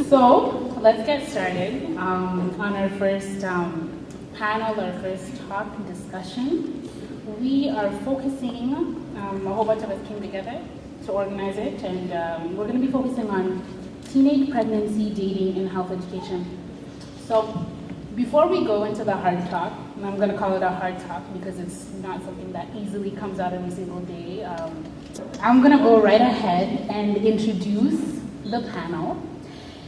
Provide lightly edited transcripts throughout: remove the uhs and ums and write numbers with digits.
So let's get started on our first panel, our first talk and discussion. We are focusing, a whole bunch of us came together to organize it, and we're going to be focusing on teenage pregnancy, dating, and health education. So before we go into the hard talk, and I'm going to call it a hard talk because it's not something that easily comes out every single day, I'm going to go right ahead and introduce the panel.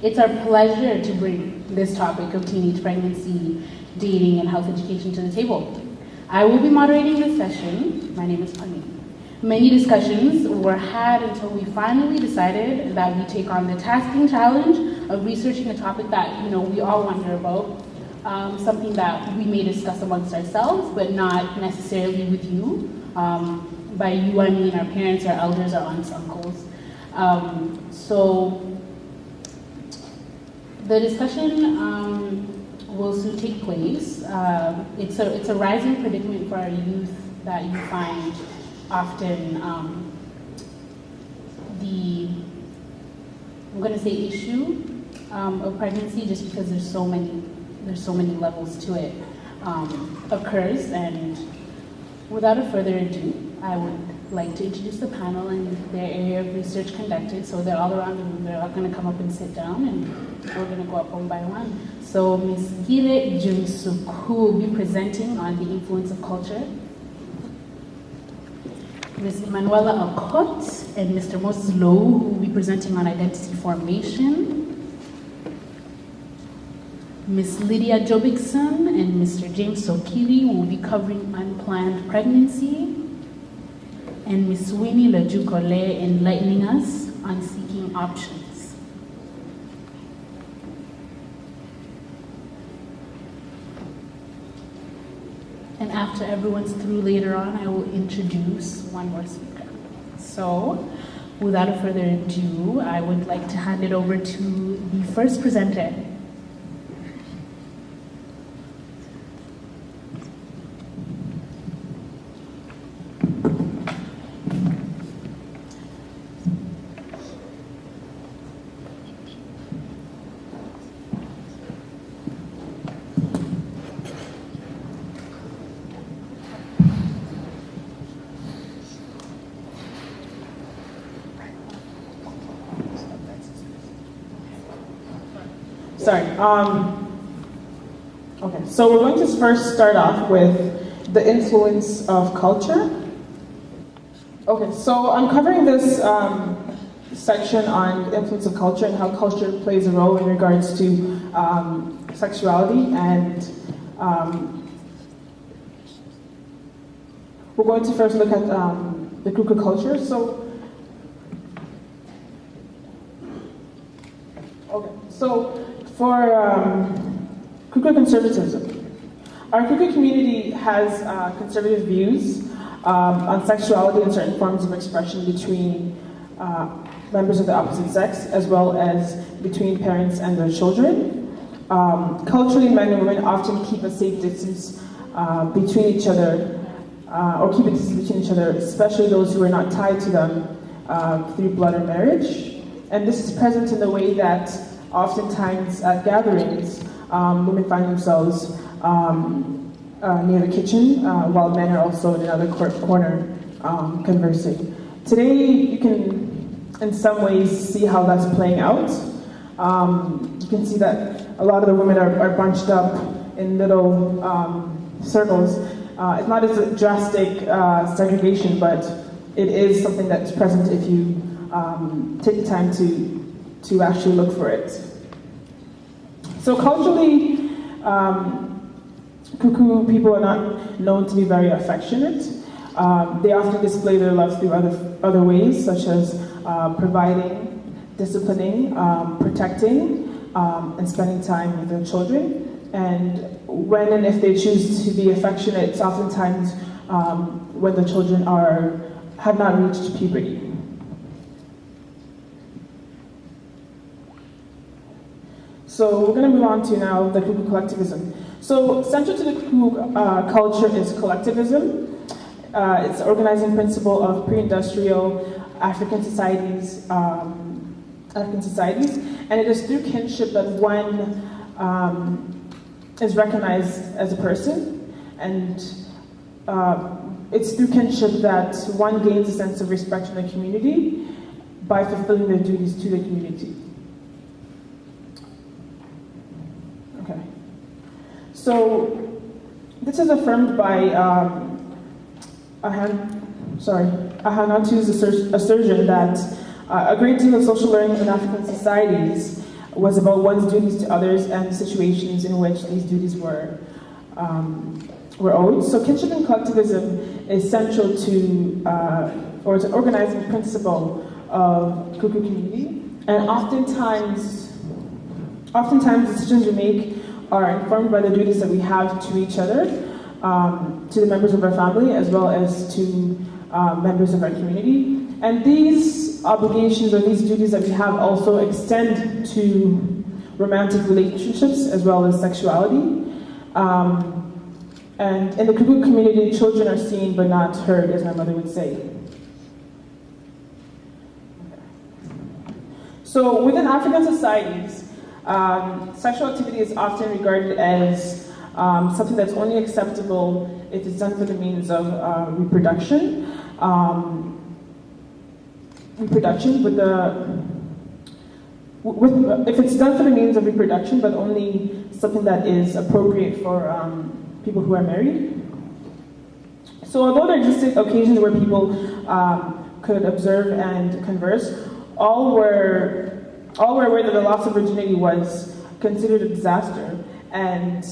It's our pleasure to bring this topic of teenage pregnancy, dating, and health education to the table. I will be moderating this session. My name is Pani. Many discussions were had until we finally decided that we take on the tasking challenge of researching a topic that we all wonder about, something that we may discuss amongst ourselves, but not necessarily with you. By you, I mean our parents, our elders, our aunts, uncles. So the discussion will soon take place. It's a rising predicament for our youth that you find often I'm going to say issue of pregnancy, just because there's so many levels to it occurs. And without a further ado, I would like to introduce the panel and their area of research conducted. So they're all around the room. They're all going to come up and sit down, and we're going to go up one by one. So Ms. Gile Junsuk, who will be presenting on the influence of culture. Ms. Manuela Alcott and Mr. Moses Lowe, who will be presenting on identity formation. Ms. Lydia Jobigson and Mr. James Sokili will be covering unplanned pregnancy. And Ms. Winnie Lajukole enlightening us on seeking options. And after everyone's through later on, I will introduce one more speaker. So, without a further ado, I would like to hand it over to the first presenter. Sorry. Okay, so we're going to first start off with the influence of culture. Okay, so I'm covering this section on the influence of culture and how culture plays a role in regards to sexuality, and we're going to first look at the Kuku culture. So for Kuku conservatism, our Kuku community has conservative views on sexuality and certain forms of expression between members of the opposite sex, as well as between parents and their children. Culturally, men and women often keep a safe distance between each other, or keep a distance between each other, especially those who are not tied to them through blood or marriage. And this is present in the way that oftentimes at gatherings, women find themselves near the kitchen, while men are also in another corner conversing. Today, you can, in some ways, see how that's playing out. You can see that a lot of the women are bunched up in little circles. It's not as a drastic segregation, but it is something that's present if you take the time to actually look for it. So culturally, Kuku people are not known to be very affectionate. They often display their love through other ways, such as providing, disciplining, protecting, and spending time with their children. And when and if they choose to be affectionate, it's oftentimes when the children have not reached puberty. So we're going to move on to now the Kuku collectivism. So central to the Kuku culture is collectivism. It's the organizing principle of pre-industrial African societies, and it is through kinship that one is recognized as a person, and it's through kinship that one gains a sense of respect in the community by fulfilling their duties to the community. Okay. So this is affirmed by Ahanatu's assertion that a great deal of social learning in African societies was about one's duties to others and situations in which these duties were owed. So kinship and collectivism is central to, or it's an organizing principle of Kuku community, and oftentimes decisions we make are informed by the duties that we have to each other, to the members of our family, as well as to members of our community. And these obligations or these duties that we have also extend to romantic relationships as well as sexuality. And in the Kuku community, children are seen but not heard, as my mother would say. So within African societies, sexual activity is often regarded as something that's only acceptable if it's done for the means of reproduction. If it's done for the means of reproduction, but only something that is appropriate for people who are married. So although there existed occasions where people could observe and converse, all were aware that the loss of virginity was considered a disaster, and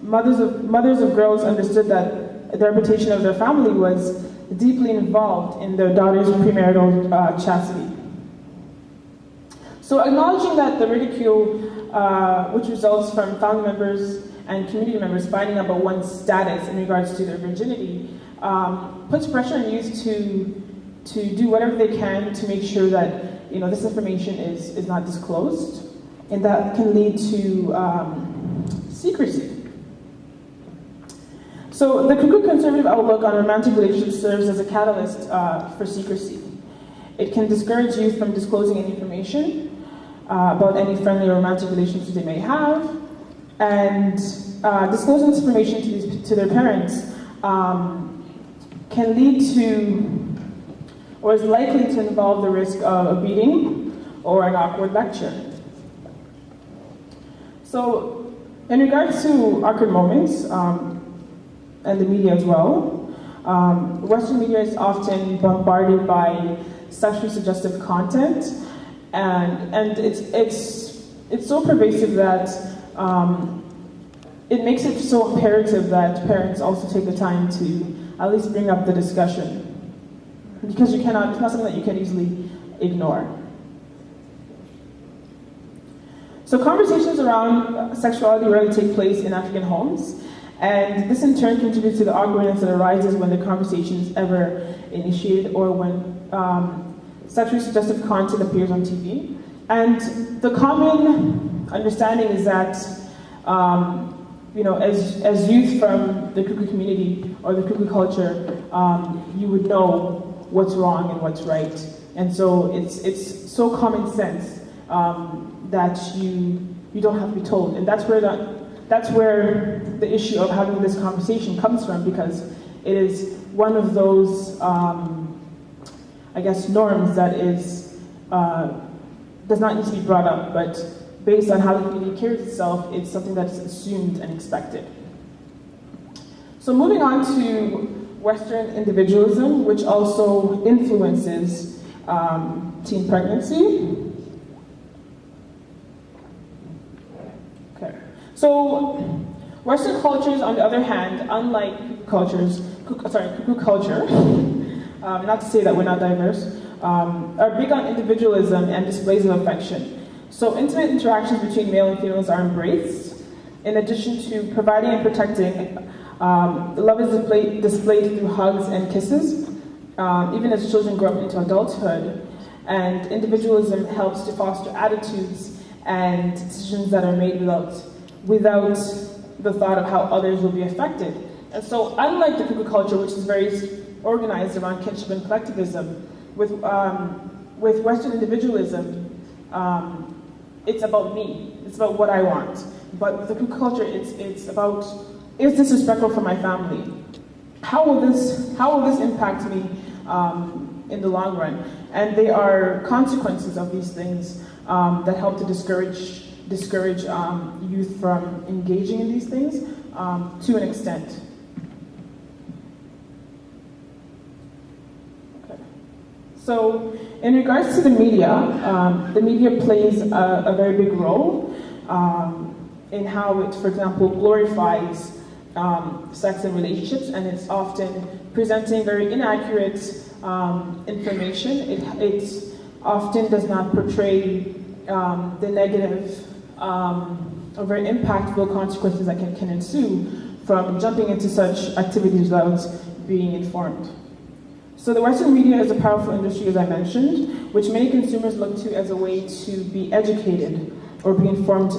mothers of girls understood that the reputation of their family was deeply involved in their daughter's premarital chastity. So acknowledging that the ridicule which results from family members and community members finding out about one's status in regards to their virginity puts pressure on youth to do whatever they can to make sure that this information is not disclosed, and that can lead to secrecy. So the Kuku conservative outlook on romantic relationships serves as a catalyst for secrecy. It can discourage youth from disclosing any information about any friendly or romantic relationships they may have, and disclosing this information to their parents can lead to, or is likely to involve the risk of a beating or an awkward lecture. So in regards to awkward moments, and the media as well, Western media is often bombarded by sexually suggestive content, and it's so pervasive that it makes it so imperative that parents also take the time to at least bring up the discussion, because it's not something that you can easily ignore. So conversations around sexuality rarely take place in African homes, and this in turn contributes to the awkwardness that arises when the conversation is ever initiated or when sexually suggestive content appears on TV. And the common understanding is that, as youth from the Kuku community or the Kuku culture, you would know what's wrong and what's right. And so it's so common sense that you don't have to be told. And that's where the issue of having this conversation comes from, because it is one of those, norms that does not need to be brought up, but based on how the community carries itself, it's something that's assumed and expected. So moving on to Western individualism, which also influences teen pregnancy. So, Western cultures, on the other hand, unlike Kuku culture, not to say that we're not diverse, are big on individualism and displays of affection. So, intimate interactions between male and females are embraced. In addition to providing and protecting, love is displayed through hugs and kisses, even as children grow up into adulthood. And individualism helps to foster attitudes and decisions that are made without the thought of how others will be affected. And so, unlike the Kuku culture, which is very organized around kinship and collectivism, with Western individualism, it's about me. It's about what I want. But with the Kuku culture, it's about, is this respectful for my family? How will this impact me in the long run? And there are consequences of these things that help to discourage youth from engaging in these things to an extent. Okay. So, in regards to the media plays a very big role in how it, for example, glorifies sex and relationships, and it's often presenting very inaccurate information. It often does not portray the negative or very impactful consequences that can ensue from jumping into such activities without being informed. So the Western media is a powerful industry, as I mentioned, which many consumers look to as a way to be educated or be informed.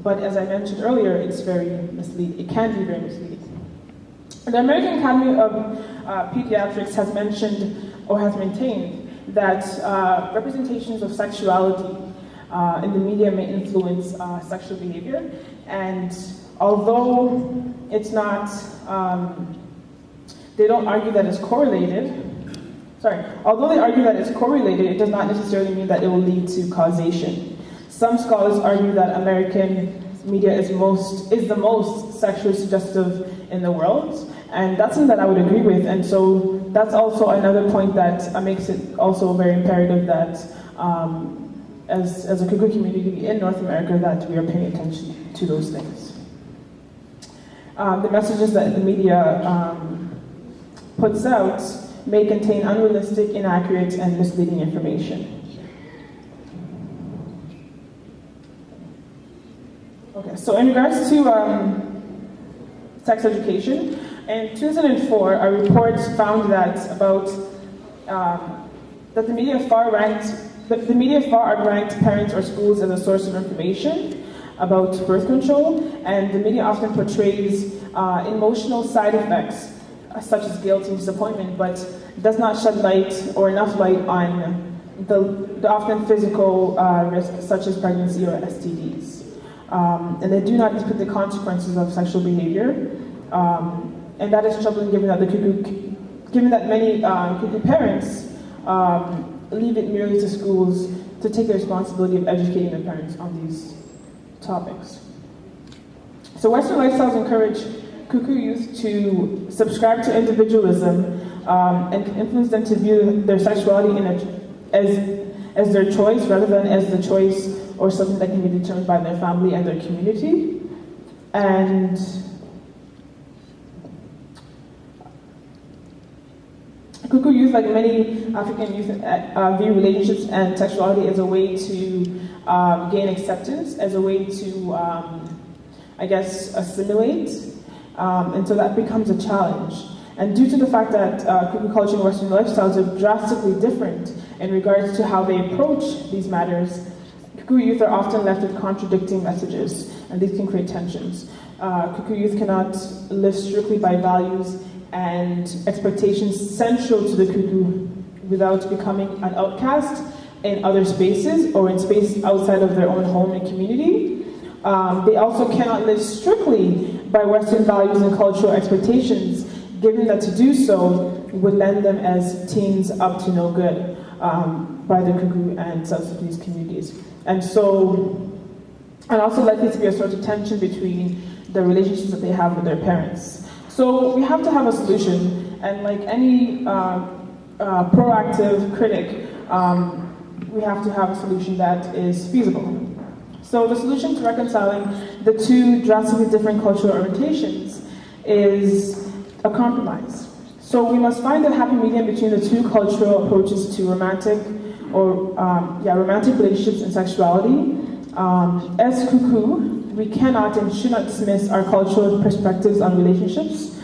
But as I mentioned earlier, it's very misleading. It can be very misleading. The American Academy of Pediatrics has mentioned or has maintained that representations of sexuality in the media may influence sexual behavior. And although it's not, they don't argue that it's correlated. Although they argue that it's correlated, it does not necessarily mean that it will lead to causation. Some scholars argue that American media is the most sexually suggestive in the world, and that's something that I would agree with. And so that's also another point that makes it also very imperative that as a Kuku community in North America, that we are paying attention to those things. The messages that the media puts out may contain unrealistic, inaccurate, and misleading information. Okay, so in regards to sex education, in 2004, a report found that that the media far outranked parents or schools as a source of information about birth control, and the media often portrays emotional side effects such as guilt and disappointment, but does not shed light or enough light on the often physical risks such as pregnancy or STDs. And they do not depict the consequences of sexual behavior, and that is troubling given that many Kuku parents leave it merely to schools to take the responsibility of educating their parents on these topics. So Western lifestyles encourage Kuku youth to subscribe to individualism and influence them to view their sexuality as their choice rather than as the choice or something that can be determined by their family and their community. And Kuku youth, like many African youth, view relationships and sexuality as a way to gain acceptance, as a way to, assimilate. And so that becomes a challenge. And due to the fact that Kuku culture and Western lifestyles are drastically different in regards to how they approach these matters, Kuku youth are often left with contradicting messages, and these can create tensions. Kuku youth cannot live strictly by values and expectations central to the Kuku without becoming an outcast in other spaces or in spaces outside of their own home and community. They also cannot live strictly by Western values and cultural expectations, given that to do so would land them as teens up to no good by the Kuku and subsidies communities. And also likely to be a sort of tension between the relationships that they have with their parents. So we have to have a solution, and like any proactive critic, we have to have a solution that is feasible. So the solution to reconciling the two drastically different cultural orientations is a compromise. So we must find a happy medium between the two cultural approaches to romantic relationships and sexuality. As Kuku, we cannot and should not dismiss our cultural perspectives on relationships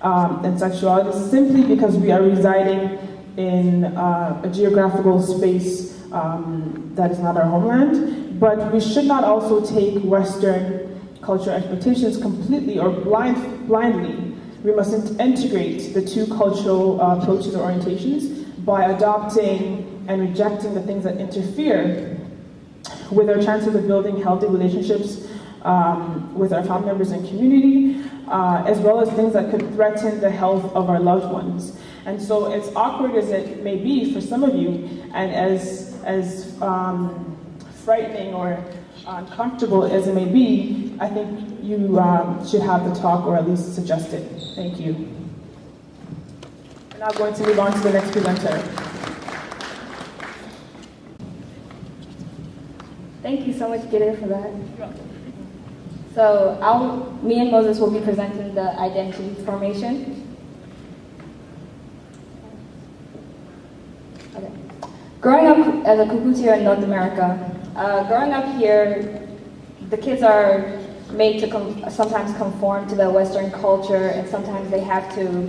and sexuality simply because we are residing in a geographical space that is not our homeland. But we should not also take Western cultural expectations completely or blindly. We must integrate the two cultural approaches or orientations by adopting and rejecting the things that interfere with our chances of building healthy relationships with our family members and community, as well as things that could threaten the health of our loved ones. And so, as awkward as it may be for some of you, and as frightening or uncomfortable as it may be, I think you should have the talk, or at least suggest it. Thank you. We're now going to move on to the next presenter. Thank you so much, Gideon, for that. So me and Moses will be presenting the identity formation. Okay. Growing up as a Kukutier in North America, growing up here, the kids are made to sometimes conform to the Western culture, and sometimes they have to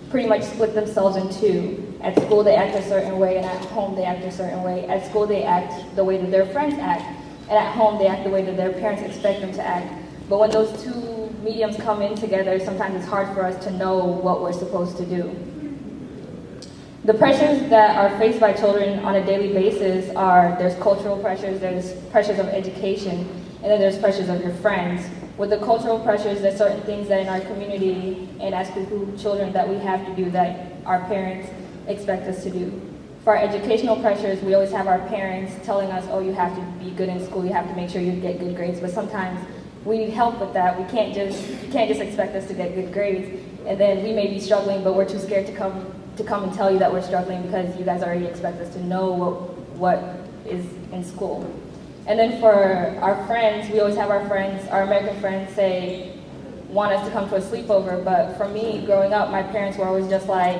pretty much split themselves in two. At school they act a certain way, and at home they act a certain way. At school they act the way that their friends act, and at home they act the way that their parents expect them to act. But when those two mediums come in together, sometimes it's hard for us to know what we're supposed to do. The pressures that are faced by children on a daily basis there's cultural pressures, there's pressures of education, and then there's pressures of your friends. With the cultural pressures, there's certain things that in our community and as Kuku children that we have to do that our parents expect us to do. For our educational pressures, we always have our parents telling us, oh, you have to be good in school, you have to make sure you get good grades, but sometimes we need help with that. You can't just expect us to get good grades, and then we may be struggling, but we're too scared to come and tell you that we're struggling because you guys already expect us to know what is in school. And then for our friends, we always have our American friends want us to come to a sleepover, but for me, growing up, my parents were always just like,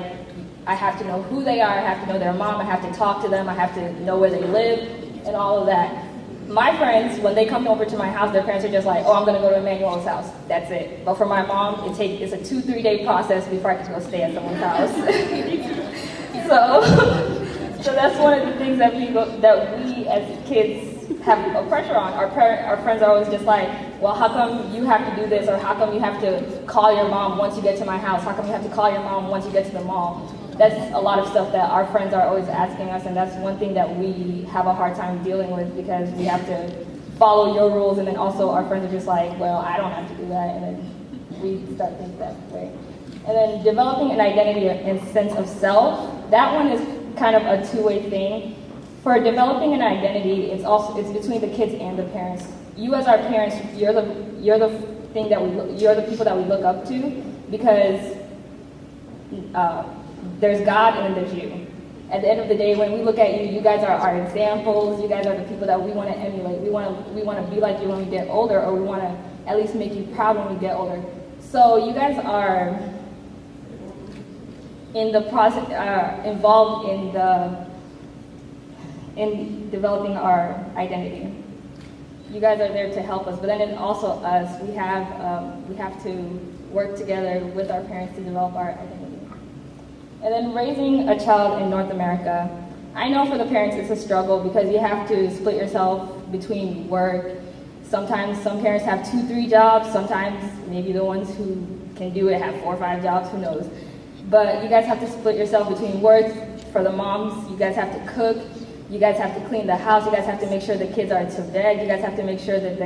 I have to know who they are, I have to know their mom, I have to talk to them, I have to know where they live, and all of that. My friends, when they come over to my house, their parents are just like, oh, I'm gonna go to Emmanuel's house, that's it. But for my mom, it's a 2-3 day process before I can go stay at someone's house. So that's one of the things that we as kids have a pressure on. Our friends are always just like, well, how come you have to do this, or how come you have to call your mom once you get to my house? How come you have to call your mom once you get to the mall? That's a lot of stuff that our friends are always asking us, and that's one thing that we have a hard time dealing with because we have to follow your rules, and then also our friends are just like, well, I don't have to do that, and then we start thinking that way. And then developing an identity and sense of self, that one is kind of a two-way thing. For developing an identity, it's between the kids and the parents. You as our parents, you're the people that we look up to, because there's God and then there's you. At the end of the day, when we look at you, you guys are our examples. You guys are the people that we want to emulate. We want to be like you when we get older, or we want to at least make you proud when we get older. So you guys are in the process, involved in developing our identity. You guys are there to help us, but then it's also us. We have to work together with our parents to develop our identity. And then raising a child in North America, I know for the parents it's a struggle because you have to split yourself between work. Sometimes some parents have 2-3 jobs, sometimes maybe the ones who can do it have 4 or 5 jobs, who knows. But you guys have to split yourself between work. For the moms, you guys have to cook, you guys have to clean the house, you guys have to make sure the kids are to bed, you guys have to make sure that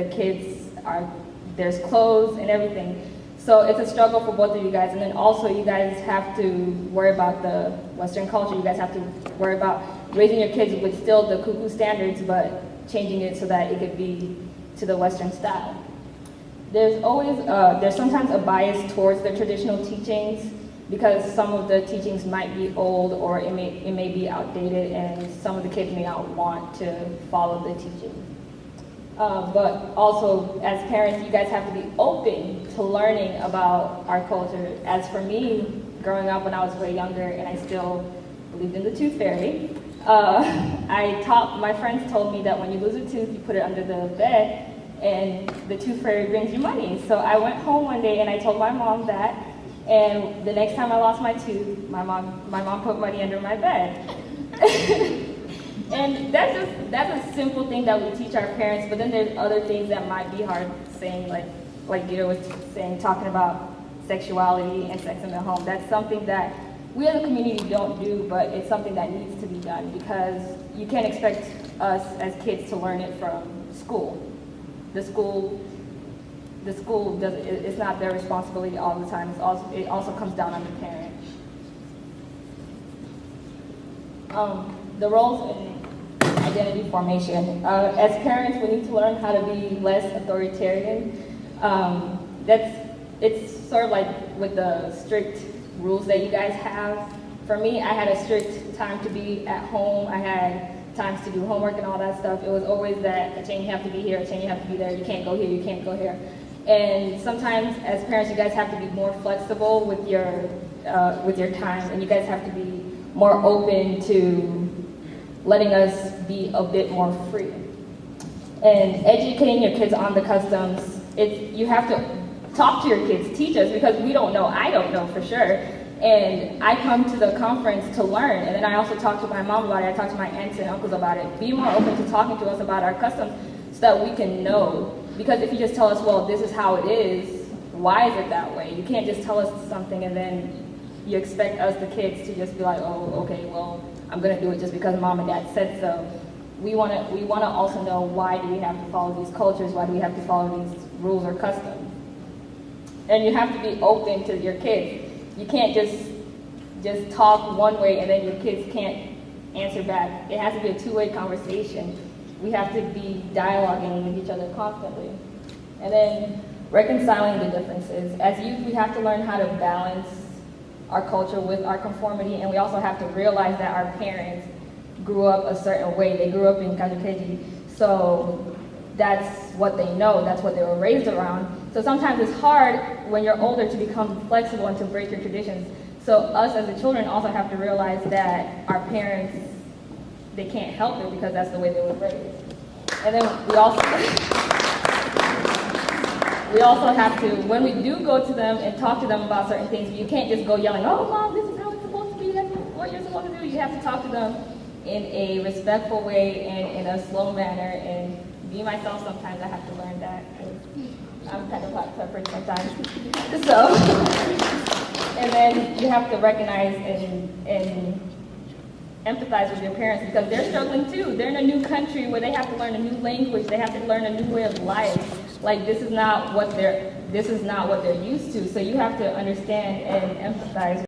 there's clothes and everything. So it's a struggle for both of you guys, and then also you guys have to worry about the Western culture. You guys have to worry about raising your kids with still the Kuku standards, but changing it so that it could be to the Western style. There's sometimes a bias towards the traditional teachings because some of the teachings might be old or it may be outdated, and some of the kids may not want to follow the teaching. But also, as parents, you guys have to be open to learning about our culture. As for me, growing up when I was way younger and I still believed in the tooth fairy, my friends told me that when you lose a tooth, you put it under the bed and the tooth fairy brings you money. So I went home one day and I told my mom that, and the next time I lost my tooth, my mom put money under my bed. And that's a simple thing that we teach our parents, but then there's other things that might be hard saying, like Gita was saying, talking about sexuality and sex in the home. That's something that we as a community don't do, but it's something that needs to be done because you can't expect us as kids to learn it from school. The school does it's not their responsibility all the time. It also comes down on the parent. The roles in identity formation. As parents, we need to learn how to be less authoritarian. It's sort of like with the strict rules that you guys have. For me, I had a strict time to be at home. I had times to do homework and all that stuff. It was always that, Achane, you have to be here, Achane, you have to be there, you can't go here, you can't go here. And sometimes, as parents, you guys have to be more flexible with your time, and you guys have to be more open to letting us be a bit more free. And educating your kids on the customs, you have to talk to your kids, teach us, because we don't know, I don't know for sure. And I come to the conference to learn, and then I also talk to my mom about it, I talk to my aunts and uncles about it. Be more open to talking to us about our customs so that we can know. Because if you just tell us, well, this is how it is, why is it that way? You can't just tell us something and then you expect us, the kids, to just be like, oh, okay, well, I'm gonna do it just because mom and dad said so. We wanna also know, why do we have to follow these cultures? Why do we have to follow these rules or customs? And you have to be open to your kids. You can't just talk one way and then your kids can't answer back. It has to be a two-way conversation. We have to be dialoguing with each other constantly. And then reconciling the differences. As youth, we have to learn how to balance our culture with our conformity, and we also have to realize that our parents grew up a certain way. They grew up in Kajukeji, so that's what they know, that's what they were raised around. So sometimes it's hard when you're older to become flexible and to break your traditions. So us as the children also have to realize that our parents, they can't help it because that's the way they were raised. And then we also have to, when we do go to them and talk to them about certain things, you can't just go yelling, oh, mom, this is how it's supposed to be, that's what you're supposed to do. You have to talk to them in a respectful way and in a slow manner. And be myself, sometimes I have to learn that. I'm kind of hot peppered sometimes. So, and then you have to recognize and empathize with your parents, because they're struggling too. They're in a new country where they have to learn a new language, they have to learn a new way of life. Like, this is not what they're used to. So you have to understand and empathize